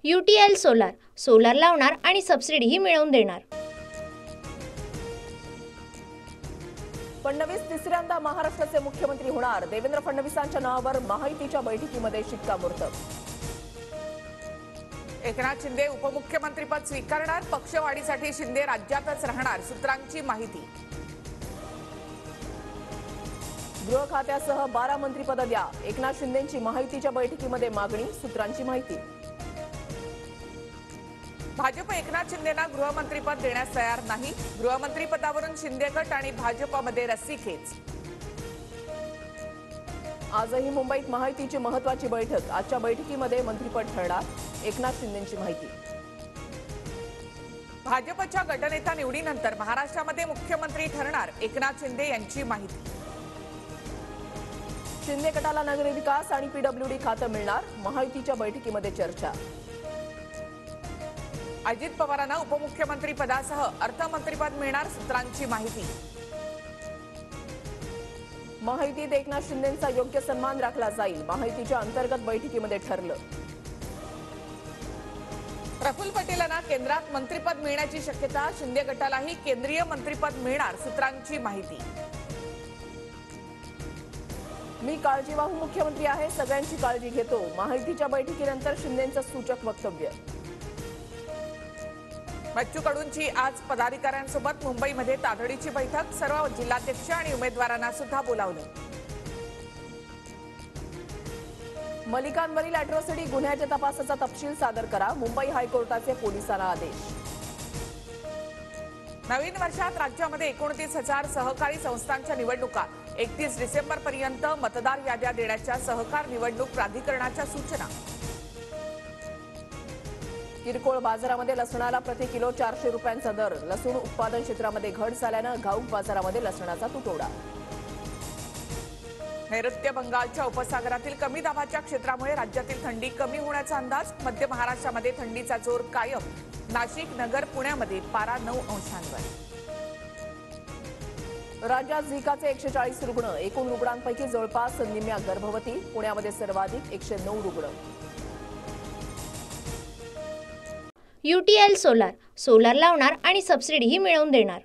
UTL solar, solar लावणार आणि सबसिडीही मिळवून देणार। फडणवीस तिसऱ्यांदा महाराष्ट्राचे मुख्यमंत्री होणार, देवेंद्र फडणवीसांच्या नावावर महायुतीच्या बैठकीमध्ये शिक्कामोर्तब। एकनाथ शिंदे उपमुख्यमंत्रीपद स्वीकारणार, पक्षवाढीसाठी शिंदे राज्यातच राहणार, सूत्रांची माहिती। गृह खात्यासह 12 मंत्रिपद द्या, एकनाथ शिंदेंची महायुतीच्या बैठकीमध्ये मागणी, सूत्रांची माहिती। भाजप एकनाथ शिंदेंना गृहमंत्रीपद देण्यास तयार नाही, गृहमंत्रीपदावरून शिंदे गट आणि भाजपमध्ये रस्सीखेच। आजही मुंबईत महायुतीची महत्त्वाची बैठक, आजच्या बैठकीमध्ये मंत्रिपद ठरणार, एकनाथ शिंदेंची माहिती। भाजपच्या गटनेता निवडीनंतर महाराष्ट्रामध्ये मुख्यमंत्री ठरणार, एकनाथ शिंदे यांची माहिती। शिंदे गटाला नगरविकास आणि PWD खातं मिळणार, महायुतीच्या बैठकीमध्ये चर्चा। अजित पवारांना उपमुख्यमंत्री पदासह अर्थमंत्रीपद मिळणार, सूत्रांची माहिती। महायुतीत एकनाथ शिंदेंचा योग्य सन्मान राखला जाईल, महायुतीच्या अंतर्गत बैठकीमध्ये ठरलं। प्रफुल्ल पटेलांना केंद्रात मंत्रिपद मिळण्याची शक्यता, शिंदे गटालाही केंद्रीय मंत्रिपद मिळणार, सूत्रांची माहिती। मी काळजीवाहू मुख्यमंत्री आहे, सगळ्यांची काळजी घेतो, महायुतीच्या बैठकीनंतर शिंदेंचं सूचक वक्तव्य। बच्चू कडूंची आज पदाधिकाऱ्यांसोबत मुंबईमध्ये तातडीची बैठक, सर्व जिल्हाध्यक्ष आणि उमेदवारांना सुद्धा बोलावलं। मलिकांवरील अॅट्रॉसिटी गुन्ह्याच्या तपासाचा तपशील सादर करा, मुंबई हायकोर्टाचे पोलिसांना आदेश। नवीन वर्षात राज्यामध्ये 29,000 सहकारी संस्थांच्या निवडणुका, 31 डिसेंबरपर्यंत मतदार याद्या देण्याच्या सहकार निवडणूक प्राधिकरणाच्या सूचना। किरकोळ बाजारामध्ये लसणाला प्रति किलो 400 रुपयांचा दर, लसूण उत्पादन क्षेत्रामध्ये घट झाल्यानं घाऊक बाजारामध्ये लसणाचा तुटवडा। नैऋत्य बंगालच्या उपसागरातील कमी दाबाच्या क्षेत्रामुळे राज्यातील थंडी कमी होण्याचा अंदाज, मध्य महाराष्ट्रामध्ये थंडीचा जोर कायम, नाशिक, नगर, पुण्यामध्ये पारा 9 अंशांवर। राज्यात झिकाचे 140 रुग्ण, एकूण रुग्णांपैकी जवळपास निम्म्या गर्भवती, पुण्यामध्ये सर्वाधिक 109 रुग्ण। UTL सोलार, सोलार लावणार आणि सबसिडीही मिळवून देणार।